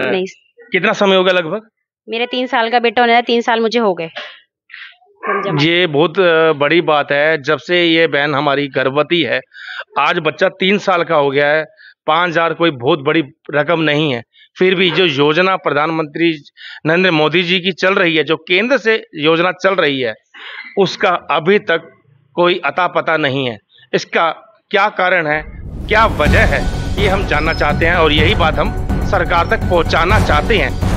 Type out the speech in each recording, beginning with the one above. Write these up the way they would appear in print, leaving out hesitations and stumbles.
नहीं। कितना समय हो गया लगभग? मेरे 3 साल का बेटा होने 3 साल मुझे हो गए। ये बहुत बड़ी बात है। जब से ये बहन हमारी गर्भवती है, आज बच्चा 3 साल का हो गया है। 5,000 कोई बहुत बड़ी रकम नहीं है। फिर भी जो योजना प्रधानमंत्री नरेंद्र मोदी जी की चल रही है, जो केंद्र से योजना चल रही है, उसका अभी तक कोई अता पता नहीं है। इसका क्या कारण है, क्या वजह है, ये हम जानना चाहते हैं और यही बात हम सरकार तक पहुंचाना चाहते हैं।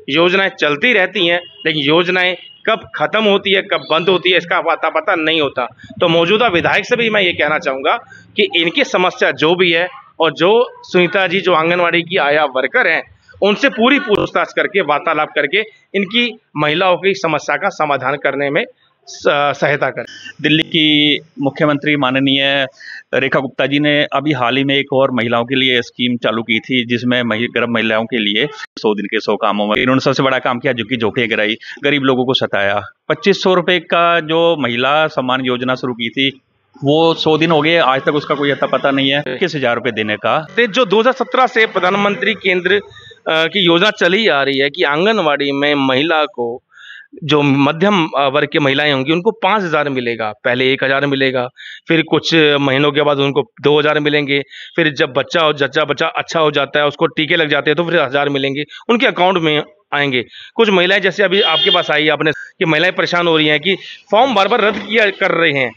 योजनाएं चलती रहती हैं, लेकिन योजनाएं कब खत्म होती है, कब बंद होती है, इसका अता पता नहीं होता। तो मौजूदा विधायक से भी मैं ये कहना चाहूँगा कि इनकी समस्या जो भी है और जो सुनीता जी जो आंगनवाड़ी की आया वर्कर हैं, उनसे पूरी पूछताछ करके वार्तालाप करके इनकी महिलाओं की समस्या का समाधान करने में सहायता करें। दिल्ली की मुख्यमंत्री माननीय रेखा गुप्ता जी ने अभी हाल ही में एक और महिलाओं के लिए स्कीम चालू की थी, जिसमें गर्भ महिलाओं के लिए 100 दिन के 100 कामों में इन्होंने सबसे बड़ा काम किया, झुग्गी झोंपड़ियां गिराई, गरीब लोगों को सताया। 2500 रुपए का जो महिला सम्मान योजना शुरू की थी, वो 100 दिन हो गए, आज तक उसका कोई अता पता नहीं है। 21,000 रुपए देने का जो 2017 से प्रधानमंत्री केंद्र की योजना चली आ रही है कि आंगनवाड़ी में महिला को, जो मध्यम वर्ग की महिलाएं होंगी, उनको 5,000 मिलेगा। पहले 1,000 मिलेगा, फिर कुछ महीनों के बाद उनको 2,000 मिलेंगे। फिर जब बच्चा अच्छा हो जाता है, उसको टीके लग जाते हैं, तो फिर 1,000 मिलेंगे, उनके अकाउंट में आएंगे। कुछ महिलाएं जैसे अभी आपके पास आई आपने कि महिलाएं परेशान हो रही हैं कि फॉर्म बार बार रद्द किया कर रहे हैं,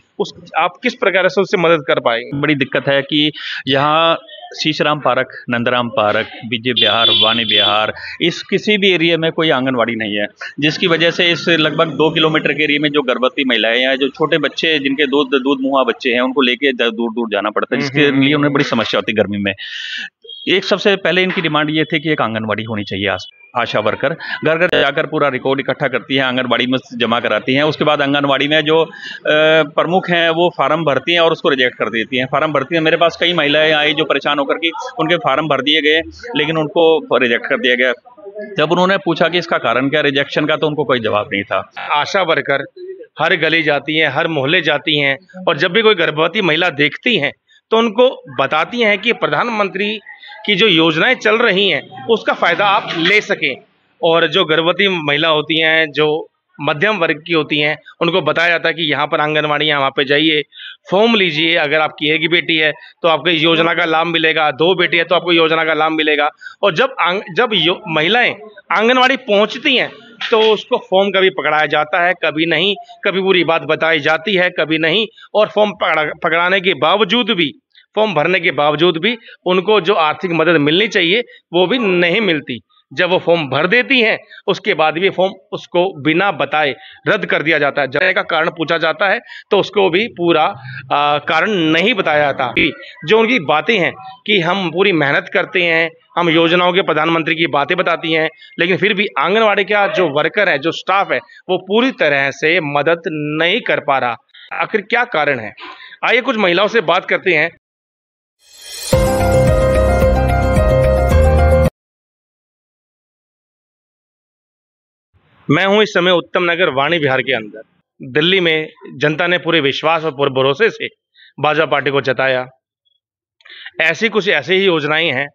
आप किस प्रकार से उससे मदद कर पाएंगे? बड़ी दिक्कत है कि यहाँ शीशराम पार्क, नंदराम पार्क, विजय विहार, वाणी विहार, इस किसी भी एरिया में कोई आंगनवाड़ी नहीं है, जिसकी वजह से इस लगभग 2 किलोमीटर के एरिया में जो गर्भवती महिलाएं हैं, जो छोटे बच्चे जिनके दूध मुहा बच्चे हैं, उनको लेके दूर दूर जाना पड़ता है, जिसके लिए उन्हें बड़ी समस्या होती है गर्मी में। एक सबसे पहले इनकी डिमांड ये थी कि एक आंगनवाड़ी होनी चाहिए। आशा वर्कर घर घर जाकर पूरा रिकॉर्ड इकट्ठा करती हैं, आंगनवाड़ी में जमा कराती हैं। उसके बाद आंगनवाड़ी में जो प्रमुख हैं वो फार्म भरती हैं और उसको रिजेक्ट कर देती हैं। फार्म भरती हैं, मेरे पास कई महिलाएं आई जो परेशान होकर कि उनके फार्म भर दिए गए, लेकिन उनको रिजेक्ट कर दिया गया। जब उन्होंने पूछा कि इसका कारण क्या रिजेक्शन का, तो उनको कोई जवाब नहीं था। आशा वर्कर हर गली जाती हैं, हर मोहल्ले जाती हैं, और जब भी कोई गर्भवती महिला देखती हैं तो उनको बताती हैं कि प्रधानमंत्री की जो योजनाएं चल रही हैं उसका फ़ायदा आप ले सकें। और जो गर्भवती महिला होती हैं, जो मध्यम वर्ग की होती हैं, उनको बताया जाता है कि यहाँ पर आंगनवाड़ी है, वहाँ पे जाइए, फॉर्म लीजिए। अगर आपकी एक बेटी है तो आपको योजना का लाभ मिलेगा, 2 बेटी है तो आपको योजना का लाभ मिलेगा। और जब महिलाएं आंगनवाड़ी पहुँचती हैं तो उसको फॉर्म कभी पकड़ाया जाता है, कभी नहीं, कभी पूरी बात बताई जाती है, कभी नहीं। और फॉर्म पकड़ाने के बावजूद भी, फॉर्म भरने के बावजूद भी उनको जो आर्थिक मदद मिलनी चाहिए वो भी नहीं मिलती। जब वो फॉर्म भर देती हैं, उसके बाद भी फॉर्म उसको बिना बताए रद्द कर दिया जाता है। जब का कारण पूछा जाता है तो उसको भी पूरा कारण नहीं बताया जाता। जो उनकी बातें हैं कि हम पूरी मेहनत करते हैं, हम योजनाओं के प्रधानमंत्री की बातें बताती हैं, लेकिन फिर भी आंगनवाड़ी का जो वर्कर है, जो स्टाफ है, वो पूरी तरह से मदद नहीं कर पा रहा। आखिर क्या कारण है? आइए कुछ महिलाओं से बात करते हैं। मैं हूं इस समय उत्तम नगर वाणी विहार के अंदर। दिल्ली में जनता ने पूरे विश्वास और पूरे भरोसे से भाजपा पार्टी को जताया। ऐसी ही योजनाएं हैं,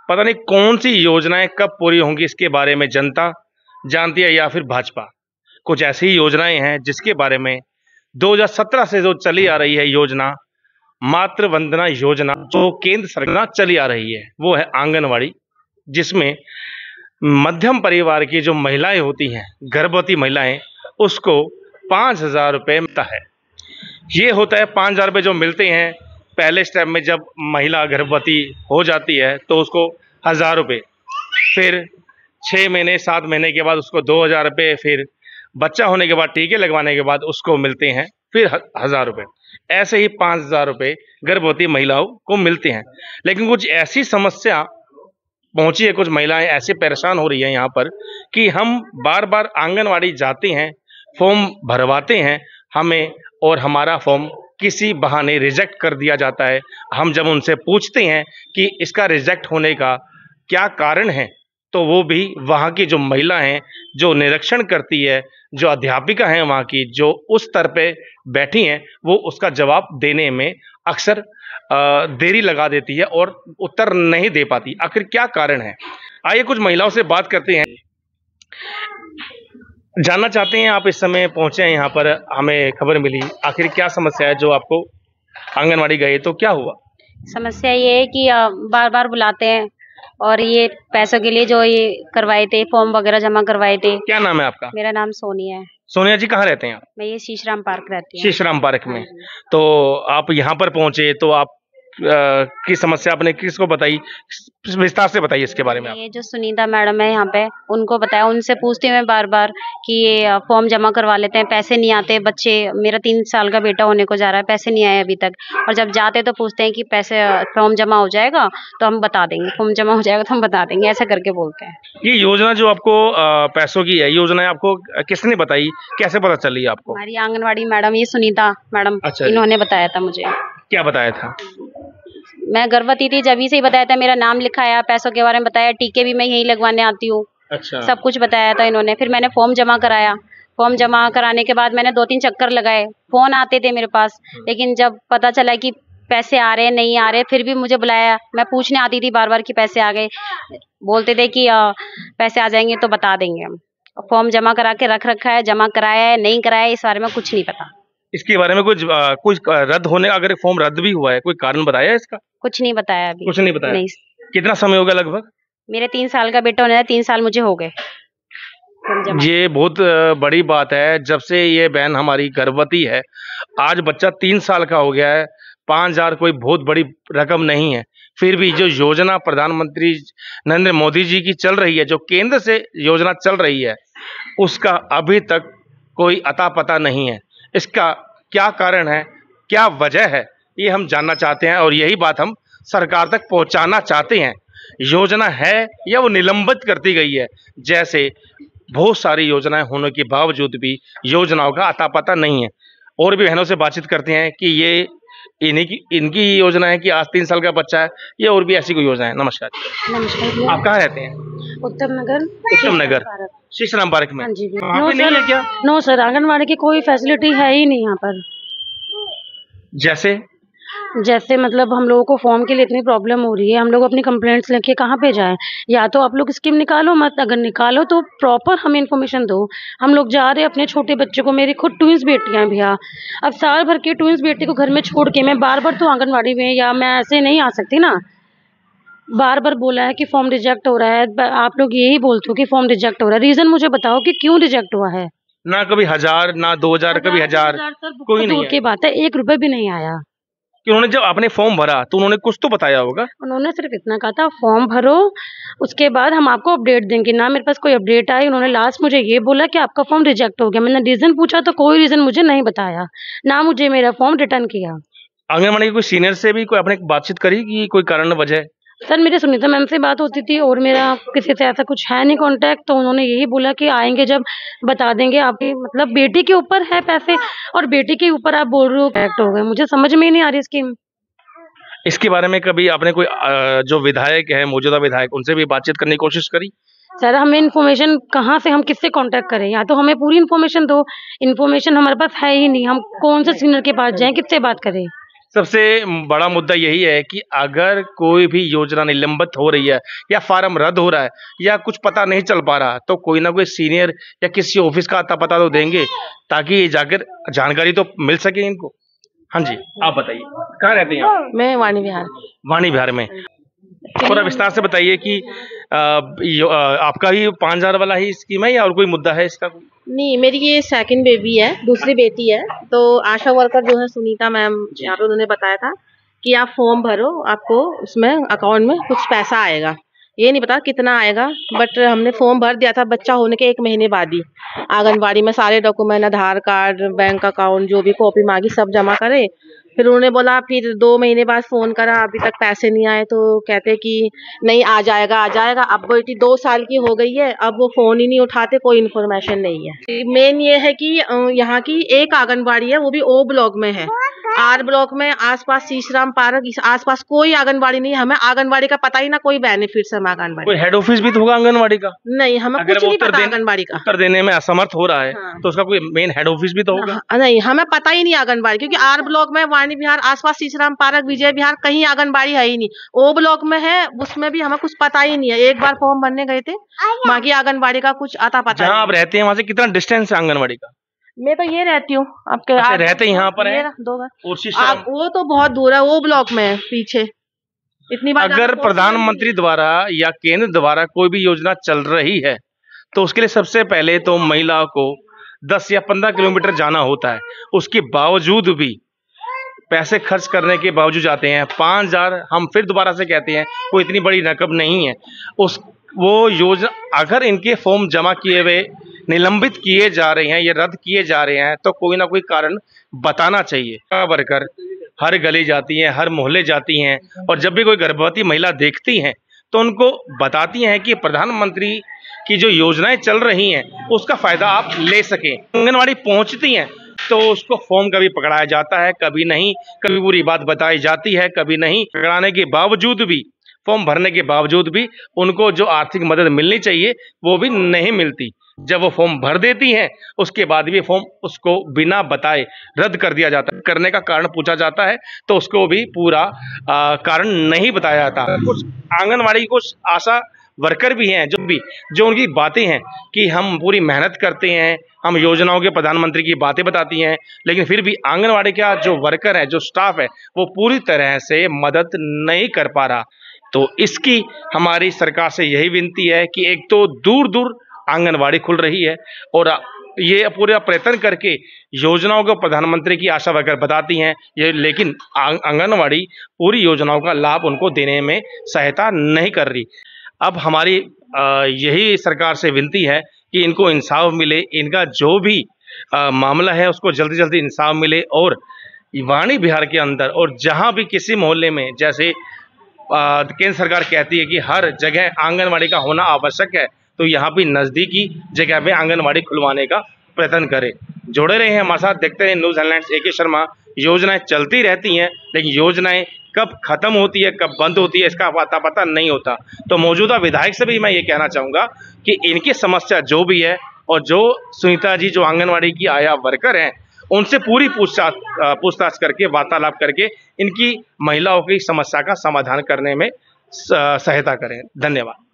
पता नहीं कौन सी योजनाएं कब पूरी होंगी, इसके बारे में जनता जानती है या फिर भाजपा। कुछ ऐसी ही योजनाएं हैं जिसके बारे में 2017 से जो चली आ रही है योजना, मातृ वंदना योजना, जो केंद्र सरकार चली आ रही है, वो है आंगनवाड़ी, जिसमें मध्यम परिवार की जो महिलाएं होती हैं, गर्भवती महिलाएं, उसको 5,000 रुपये मिलता है। ये होता है 5,000 रुपये जो मिलते हैं पहले स्टेप में। जब महिला गर्भवती हो जाती है तो उसको 1,000 रुपये, फिर 6 महीने 7 महीने के बाद उसको 2,000 रुपये, फिर बच्चा होने के बाद टीके लगवाने के बाद उसको मिलते हैं फिर 1,000 रुपये। ऐसे ही 5,000 रुपये गर्भवती महिलाओं को मिलते हैं। लेकिन कुछ ऐसी समस्या पहुंची है, कुछ महिलाएं ऐसे परेशान हो रही हैं यहाँ पर कि हम बार बार आंगनवाड़ी जाते हैं, फॉर्म भरवाते हैं हमें, और हमारा फॉर्म किसी बहाने रिजेक्ट कर दिया जाता है। हम जब उनसे पूछते हैं कि इसका रिजेक्ट होने का क्या कारण है, तो वो भी वहाँ की जो महिला हैं, जो निरीक्षण करती है, जो अध्यापिका हैं वहाँ की, जो उस स्तर पे बैठी हैं, वो उसका जवाब देने में अक्सर देरी लगा देती है और उत्तर नहीं दे पाती। आखिर क्या कारण है? आइए कुछ महिलाओं से बात करते हैं। जानना चाहते हैं, आप इस समय पहुंचे हैं यहाँ पर, हमें खबर मिली, आखिर क्या समस्या है जो आपको आंगनवाड़ी गए तो क्या हुआ? समस्या ये है कि बार बार बुलाते हैं और ये पैसों के लिए जो ये करवाए थे, फॉर्म वगैरह जमा करवाए थे। क्या नाम है आपका? मेरा नाम सोनिया है। सोनिया जी, कहाँ रहते हैं आप? मैं ये शीशराम पार्क रहती हूँ। शीशराम पार्क में। हाँ जी। तो आप यहाँ पर पहुंचे तो आप की समस्या आपने किसको बताई? विस्तार से बताइए इसके बारे में आप। ये जो सुनीता मैडम है यहाँ पे, उनको बताया, उनसे पूछती हूँ मैं बार बार कि ये फॉर्म जमा करवा लेते हैं, पैसे नहीं आते बच्चे, मेरा 3 साल का बेटा होने को जा रहा है, पैसे नहीं आए अभी तक। और जब जाते तो पूछते हैं कि पैसे फॉर्म जमा हो जाएगा तो हम बता देंगे, फॉर्म जमा हो जाएगा तो हम बता देंगे, ऐसा करके बोलते हैं। ये योजना जो आपको पैसों की है, योजना आपको किसने बताई, कैसे पता चली आपको? हमारी आंगनवाड़ी मैडम, ये सुनीता मैडम, अच्छा जी। इन्होंने बताया था मुझे। क्या बताया था? मैं गर्भवती थी जब से ही बताया था, मेरा नाम लिखाया, पैसों के बारे में बताया, टीके भी मैं यहीं लगवाने आती हूँ, अच्छा। सब कुछ बताया था इन्होंने। फिर मैंने फॉर्म जमा कराया, फॉर्म जमा कराने के बाद मैंने 2-3 चक्कर लगाए, फोन आते थे मेरे पास, लेकिन जब पता चला कि पैसे आ रहे नहीं आ रहे, फिर भी मुझे बुलाया, मैं पूछने आती थी बार बार कि पैसे आ गए, बोलते थे कि पैसे आ जाएंगे तो बता देंगे हम। फॉर्म जमा करा के रख रखा है, जमा कराया है नहीं कराया है, इस बारे में कुछ नहीं पता। इसके बारे में कुछ रद्द होने, अगर फॉर्म रद्द भी हुआ है, कोई कारण बताया इसका? कुछ नहीं बताया अभी। कुछ नहीं बताया? नहीं। कितना समय हो गया लगभग? मेरे 3 साल का बेटा होने था, 3 साल मुझे हो गए। ये बहुत बड़ी बात है। जब से ये बहन हमारी गर्भवती है, आज बच्चा 3 साल का हो गया है। 5,000 कोई बहुत बड़ी रकम नहीं है, फिर भी जो योजना प्रधानमंत्री नरेंद्र मोदी जी की चल रही है, जो केंद्र से योजना चल रही है, उसका अभी तक कोई अता पता नहीं है। इसका क्या कारण है, क्या वजह है, ये हम जानना चाहते हैं और यही बात हम सरकार तक पहुंचाना चाहते हैं। योजना है या वो निलंबित करती गई है? जैसे बहुत सारी योजनाएं होने के बावजूद भी योजनाओं का अता पता नहीं है। और भी बहनों से बातचीत करते हैं कि ये इनकी योजना है कि आज 3 साल का बच्चा है, या और भी ऐसी कोई योजना है? नमस्कार। नमस्कार। आप कहाँ रहते हैं? उत्तम नगर। उत्तम नगर, शीशराम पार्क में। हाँ जी। वहाँ पे नहीं है क्या? नो सर, आंगनवाड़ी की कोई फैसिलिटी है ही नहीं यहाँ पर। जैसे मतलब हम लोगों को फॉर्म के लिए इतनी प्रॉब्लम हो रही है, हम लोग अपनी कंप्लेंट्स लेके कहाँ पे जाएं? या तो आप लोग स्कीम निकालो मत, अगर निकालो तो प्रॉपर हमें इन्फॉर्मेशन दो। हम लोग जा रहे हैं अपने छोटे बच्चे को, मेरी खुद ट्विंस बेटियां हैं भैया, अब साल भर की ट्विंस बेटी को घर में छोड़ के मैं बार बार तो आंगनवाड़ी में, या मैं ऐसे नहीं आ सकती ना। बार बार बोला है कि फॉर्म रिजेक्ट हो रहा है, आप लोग यही बोलते हो कि फॉर्म रिजेक्ट हो रहा है, रीजन मुझे बताओ कि क्यों रिजेक्ट हुआ है। ना कभी 1000, ना 2000, कभी 1000, कोई नहीं की बात है, 1 रुपए भी नहीं आया। कि उन्होंने जब आपने फॉर्म भरा तो उन्होंने कुछ तो बताया होगा? उन्होंने सिर्फ इतना कहा था, फॉर्म भरो, उसके बाद हम आपको अपडेट देंगे। ना मेरे पास कोई अपडेट आई। उन्होंने लास्ट मुझे ये बोला कि आपका फॉर्म रिजेक्ट हो गया। मैंने रीजन पूछा तो कोई रीजन मुझे नहीं बताया, ना मुझे मेरा फॉर्म रिटर्न किया। आंगनबाड़ी के कोई सीनियर से भी कोई आपने बातचीत करी कि कोई कारण वजह? सर मेरे सुनीता मैम से बात होती थी और मेरा किसी से ऐसा कुछ है नहीं कांटेक्ट, तो उन्होंने यही बोला कि आएंगे जब बता देंगे। आपकी मतलब बेटी के ऊपर है पैसे और बेटी के ऊपर आप बोल रहे हो करेक्ट हो गए, मुझे समझ में ही नहीं आ रही स्कीम। इसके बारे में कभी आपने कोई जो विधायक है, मौजूदा विधायक, उनसे भी बातचीत करने की कोशिश करी? सर हमें इन्फॉर्मेशन कहाँ से, हम किससे कांटेक्ट करें? या तो हमें पूरी इन्फॉर्मेशन दो, इन्फॉर्मेशन हमारे पास है ही नहीं, हम कौन से सीनियर के पास जाएं, किससे बात करें? सबसे बड़ा मुद्दा यही है कि अगर कोई भी योजना निलंबित हो रही है या फार्म रद्द हो रहा है या कुछ पता नहीं चल पा रहा, तो कोई ना कोई सीनियर या किसी ऑफिस का अता पता तो देंगे, ताकि जाकर जानकारी तो मिल सके इनको। हाँ जी, आप बताइए, कहाँ रहते हैं आप? मैं वाणी विहार। वाणी विहार में। थोड़ा विस्तार से बताइए कि आपका ही 5000 वाला ही स्कीम है या और कोई मुद्दा है इसका? नहीं, मेरी ये सेकंड बेबी है, दूसरी बेटी है। तो आशा वर्कर जो है सुनीता मैम यहाँ पे, उन्होंने बताया था कि आप फॉर्म भरो, आपको उसमें अकाउंट में कुछ पैसा आएगा। ये नहीं पता कितना आएगा, बट हमने फॉर्म भर दिया था बच्चा होने के 1 महीने बाद ही। आंगनबाड़ी में सारे डॉक्यूमेंट, आधार कार्ड, बैंक अकाउंट, जो भी कॉपी मांगी सब जमा करे। फिर उन्होंने बोला, फिर 2 महीने बाद फ़ोन करा, अभी तक पैसे नहीं आए, तो कहते कि नहीं आ जाएगा आ जाएगा। अब बेटी 2 साल की हो गई है, अब वो फ़ोन ही नहीं उठाते, कोई इन्फॉर्मेशन नहीं है। मेन ये है कि यहाँ की एक आंगनबाड़ी है, वो भी ओ ब्लॉक में है। आर ब्लॉक में आसपास शीशराम पार्क, इस आसपास कोई आंगनबाड़ी नहीं है। हमें आंगनबाड़ी का पता ही ना, कोई बेनिफिट्स है आंगनबाड़ी। कोई हेड ऑफिस भी तो होगा आंगनबाड़ी का? नहीं, हमें अगर कुछ वो नहीं पता आंगनबाड़ी का। उत्तर देने में असमर्थ हो रहा है हाँ। तो उसका कोई मेन हेड ऑफिस भी तो होगा। नहीं, हमें पता ही नहीं आंगनबाड़ी, क्योंकि आर ब्लॉक में वाणी विहार, आसपास शीशराम पार्क, विजय विहार, कहीं आंगनबाड़ी है ही नहीं। ओ ब्लॉक में है, उसमें भी हमें कुछ पता ही नहीं है। एक बार फॉर्म भरने गए थे, बाकी आंगनबाड़ी का कुछ आता पता जहाँ नहीं। आप रहते हैं वहां से कितना डिस्टेंस है आंगनबाड़ी का? मैं तो ये रहती हूँ आपके। अच्छा, रहते यहाँ पर है? 2 घर। और शीशराम वो तो बहुत दूर है, वो ब्लॉक में है पीछे। इतनी बार अगर प्रधानमंत्री द्वारा या केंद्र द्वारा कोई भी योजना चल रही है तो उसके लिए सबसे पहले तो महिलाओं को 10 या 15 किलोमीटर जाना होता है। उसके बावजूद भी पैसे खर्च करने के बावजूद जाते हैं। 5,000 हम फिर दोबारा से कहते हैं, कोई इतनी बड़ी रकम नहीं है। वो योजना अगर इनके फॉर्म जमा किए हुए निलंबित किए जा रहे हैं या रद्द किए जा रहे हैं तो कोई ना कोई कारण बताना चाहिए। वर्कर हर गली जाती हैं, हर मोहल्ले जाती हैं और जब भी कोई गर्भवती महिला देखती हैं तो उनको बताती हैं कि प्रधानमंत्री की जो योजनाएं चल रही हैं उसका फायदा आप ले सकें। आंगनवाड़ी पहुंचती हैं तो उसको फॉर्म कभी पकड़ाया जाता है, कभी नहीं, कभी पूरी बात बताई जाती है, कभी नहीं। पकड़ाने के बावजूद भी, फॉर्म भरने के बावजूद भी उनको जो आर्थिक मदद मिलनी चाहिए वो भी नहीं मिलती। जब वो फॉर्म भर देती हैं उसके बाद भी फॉर्म उसको बिना बताए रद्द कर दिया जाता है। करने का कारण पूछा जाता है तो उसको भी पूरा कारण नहीं बताया जाता। कुछ आंगनवाड़ी कुछ आशा वर्कर भी हैं जो उनकी बातें हैं कि हम पूरी मेहनत करते हैं, हम योजनाओं के प्रधानमंत्री की बातें बताती हैं, लेकिन फिर भी आंगनवाड़ी का जो वर्कर है, जो स्टाफ है, वो पूरी तरह से मदद नहीं कर पा रहा। तो इसकी हमारी सरकार से यही विनती है कि एक तो दूर दूर आंगनवाड़ी खुल रही है और ये पूरा प्रयत्न करके योजनाओं को प्रधानमंत्री की आशा वर्कर बताती हैं ये, लेकिन आंगनवाड़ी पूरी योजनाओं का लाभ उनको देने में सहायता नहीं कर रही। अब हमारी यही सरकार से विनती है कि इनको इंसाफ मिले, इनका जो भी मामला है उसको जल्दी जल्दी इंसाफ मिले और वाणी बिहार के अंदर और जहां भी किसी मोहल्ले में, जैसे केंद्र सरकार कहती है कि हर जगह आंगनवाड़ी का होना आवश्यक है, तो यहाँ भी नज़दीकी जगह पे आंगनवाड़ी खुलवाने का प्रयत्न करें। जुड़े रहे हैं हमारे साथ, देखते हैं न्यूज़ हेडलाइंस। AK शर्मा। योजनाएं चलती रहती हैं लेकिन योजनाएं कब खत्म होती है, कब बंद होती है, इसका पता नहीं होता। तो मौजूदा विधायक से भी मैं ये कहना चाहूँगा कि इनकी समस्या जो भी है और जो सुनीता जी जो आंगनवाड़ी की आया वर्कर हैं उनसे पूरी पूछताछ करके, वार्तालाप करके इनकी महिलाओं की समस्या का समाधान करने में सहायता करें। धन्यवाद।